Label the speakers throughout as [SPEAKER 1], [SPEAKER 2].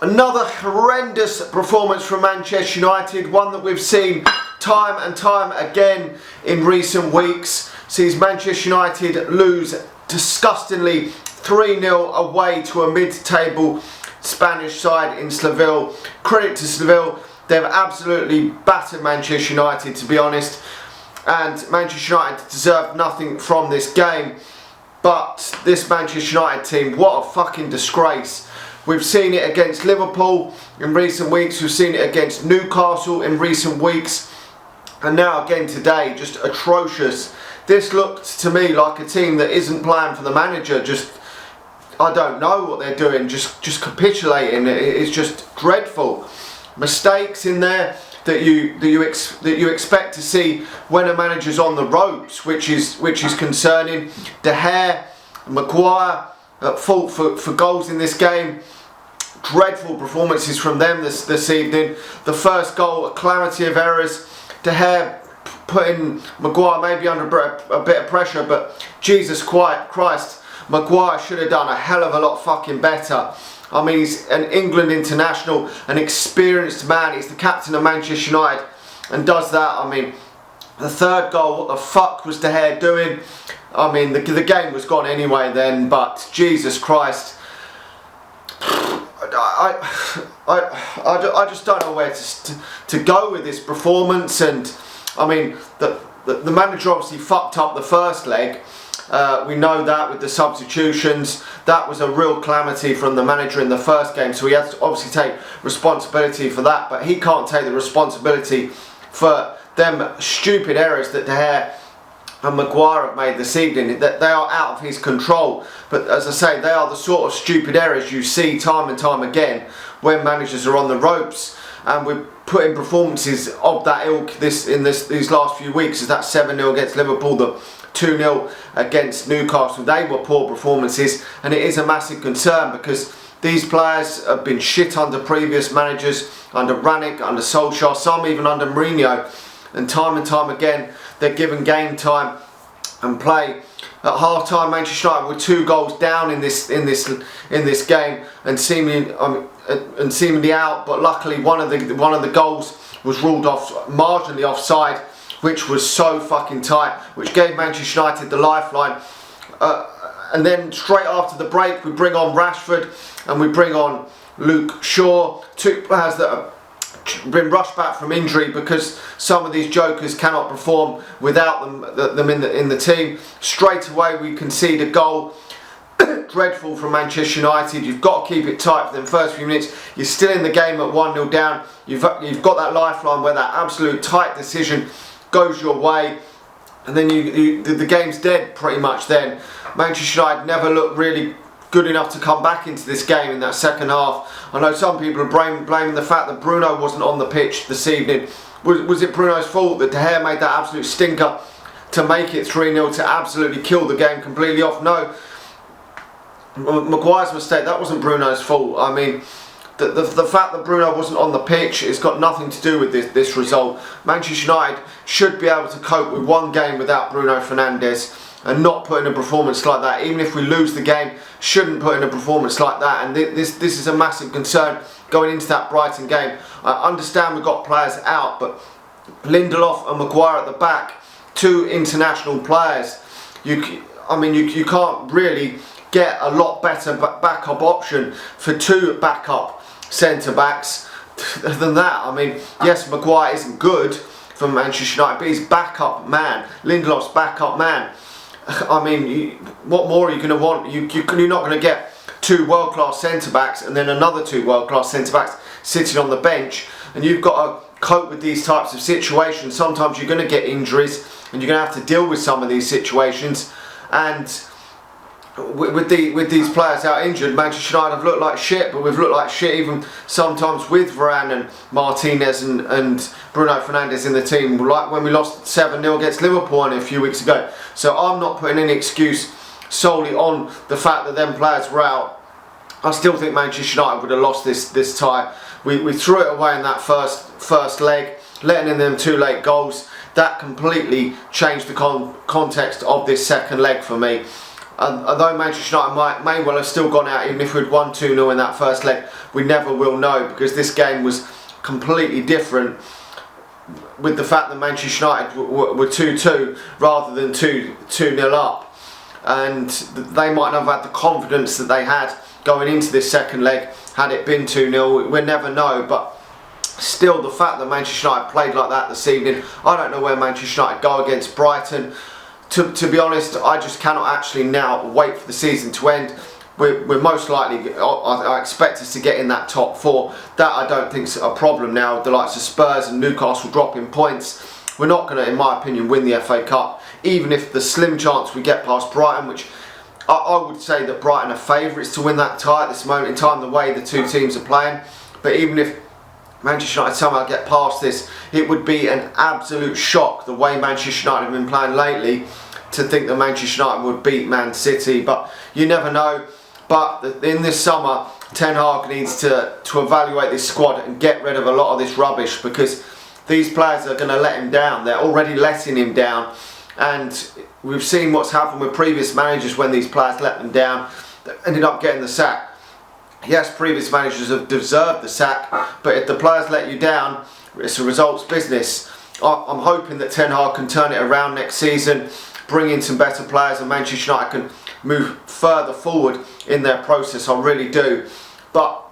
[SPEAKER 1] Another horrendous performance from Manchester United, one that we've seen time and time again in recent weeks. Sees Manchester United lose disgustingly 3-0 away to a mid-table Spanish side in Sevilla. Credit to Sevilla, they've absolutely battered Manchester United, to be honest, and Manchester United deserved nothing from this game. But this Manchester United team, what a fucking disgrace. We've seen it against Liverpool in recent weeks, we've seen it against Newcastle in recent weeks, and now again today, just atrocious. This looked to me like a team that isn't playing for the manager, just, I don't know what they're doing, just capitulating. It's just dreadful. Mistakes in there that you expect to see when a manager's on the ropes, which is concerning. De Gea, Maguire at fault for goals in this game. Dreadful performances from them this evening. The first goal, a calamity of errors. De Gea putting Maguire maybe under a bit of pressure, but Jesus Christ, Maguire should have done a hell of a lot fucking better. I mean, he's an England international, an experienced man. He's the captain of Manchester United and does that. I mean, the third goal, what the fuck was De Gea doing? I mean, the game was gone anyway then, but Jesus Christ. I just don't know where to go with this performance. And I mean, the manager obviously fucked up the first leg. We know that with the substitutions. That was a real calamity from the manager in the first game, so he has to obviously take responsibility for that, but he can't take the responsibility for them stupid errors that De Gea and Maguire have made this evening. That they are out of his control, but as I say, they are the sort of stupid errors you see time and time again when managers are on the ropes. And we're putting performances of that ilk these last few weeks. Is that 7-0 against Liverpool, the 2-0 against Newcastle? They were poor performances, and it is a massive concern because these players have been shit under previous managers, under Ranić, under Solskjaer, some even under Mourinho, and time again they're given game time and play. At half time, Manchester United were 2 goals down in this game, and seemingly out. But luckily, one of the goals was ruled off, marginally offside, which was so fucking tight, which gave Manchester United the lifeline. And then straight after the break, we bring on Rashford and we bring on Luke Shaw, 2 players that have been rushed back from injury because some of these jokers cannot perform without them in the team. Straight away we concede a goal. Dreadful from Manchester United. You've got to keep it tight for the first few minutes. You're still in the game at 1-0 down. You've got that lifeline where that absolute tight decision goes your way, and then the game's dead pretty much then. Manchester United never looked really good enough to come back into this game in that second half. I know some people are blaming the fact that Bruno wasn't on the pitch this evening. Was it Bruno's fault that De Gea made that absolute stinker to make it 3-0, to absolutely kill the game completely off? No. Maguire's mistake, that wasn't Bruno's fault. I mean, the fact that Bruno wasn't on the pitch has got nothing to do with this result. Manchester United should be able to cope with one game without Bruno Fernandes and not put in a performance like that. Even if we lose the game, shouldn't put in a performance like that. And this is a massive concern going into that Brighton game. I understand we've got players out, but Lindelof and Maguire at the back, 2 international players. You can't really get a lot better backup option for 2 backup centre backs than that. I mean, yes, Maguire isn't good for Manchester United, but he's backup man. Lindelof's backup man. I mean, what more are you going to want? You're not going to get 2 world-class centre-backs and then another 2 world-class centre-backs sitting on the bench, and you've got to cope with these types of situations. Sometimes you're going to get injuries and you're going to have to deal with some of these situations, and with these players out injured, Manchester United have looked like shit, but we've looked like shit even sometimes with Varane and Martinez and Bruno Fernandes in the team, like when we lost 7-0 against Liverpool a few weeks ago. So I'm not putting any excuse solely on the fact that them players were out. I still think Manchester United would have lost this tie. We threw it away in that first leg, letting in them 2 late goals. That completely changed the context of this second leg for me. although Manchester United may well have still gone out, even if we'd won 2-0 in that first leg, we never will know, because this game was completely different, with the fact that Manchester United were 2-2 rather than 2-0 up, and they might not have had the confidence that they had going into this second leg had it been 2-0. We'll never know, but still, the fact that Manchester United played like that this evening, I don't know where Manchester United go against Brighton. To be honest, I just cannot actually now wait for the season to end. We're most likely, I expect us to get in that top 4. That I don't think is a problem now. The likes of Spurs and Newcastle dropping points. We're not going to, in my opinion, win the FA Cup, even if the slim chance we get past Brighton, which I would say that Brighton are favourites to win that tie at this moment in time, the way the two teams are playing. But even if Manchester United somehow get past this, it would be an absolute shock, the way Manchester United have been playing lately, to think that Manchester United would beat Man City. But you never know. But in this summer, Ten Hag needs to evaluate this squad and get rid of a lot of this rubbish, because these players are going to let him down. They're already letting him down, and we've seen what's happened with previous managers when these players let them down. They ended up getting the sack. Yes, previous managers have deserved the sack, but if the players let you down, it's a results business. I'm hoping that Ten Hag can turn it around next season, bring in some better players, and Manchester United can move further forward in their process. I really do. But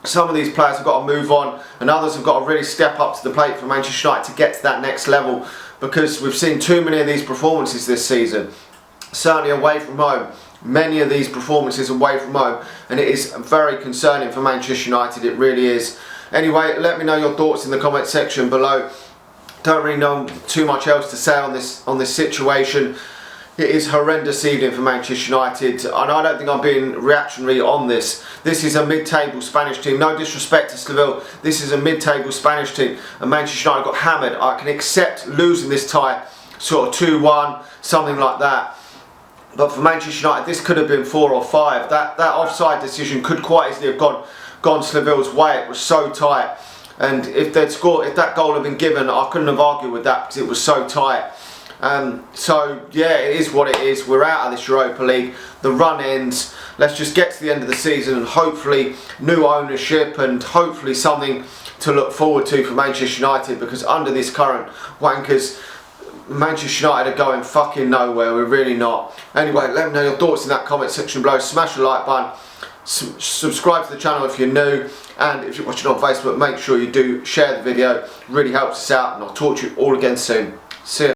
[SPEAKER 1] some of these players have got to move on, and others have got to really step up to the plate for Manchester United to get to that next level, because we've seen too many of these performances this season, certainly away from home. Many of these performances away from home, and it is very concerning for Manchester United. It really is. Anyway, let me know your thoughts in the comment section below. Don't really know too much else to say on this situation. It is horrendous evening for Manchester United, and I don't think I'm being reactionary on this. This is a mid-table Spanish team. No disrespect to Sevilla, this is a mid-table Spanish team, and Manchester United got hammered. I can accept losing this tie, sort of 2-1, something like that. But for Manchester United, this could have been 4 or 5. That offside decision could quite easily have gone Sevilla's way. It was so tight, and if that goal had been given, I couldn't have argued with that, because it was so tight. So yeah, it is what it is. We're out of this Europa League. The run ends. Let's just get to the end of the season, and hopefully new ownership, and hopefully something to look forward to for Manchester United, because under this current wankers, Manchester United are going fucking nowhere. We're really not. Anyway, let me know your thoughts in that comment section below. Smash the like button. Subscribe to the channel if you're new, and if you're watching on Facebook, make sure you do share the video. It really helps us out, and I'll talk to you all again soon. See ya.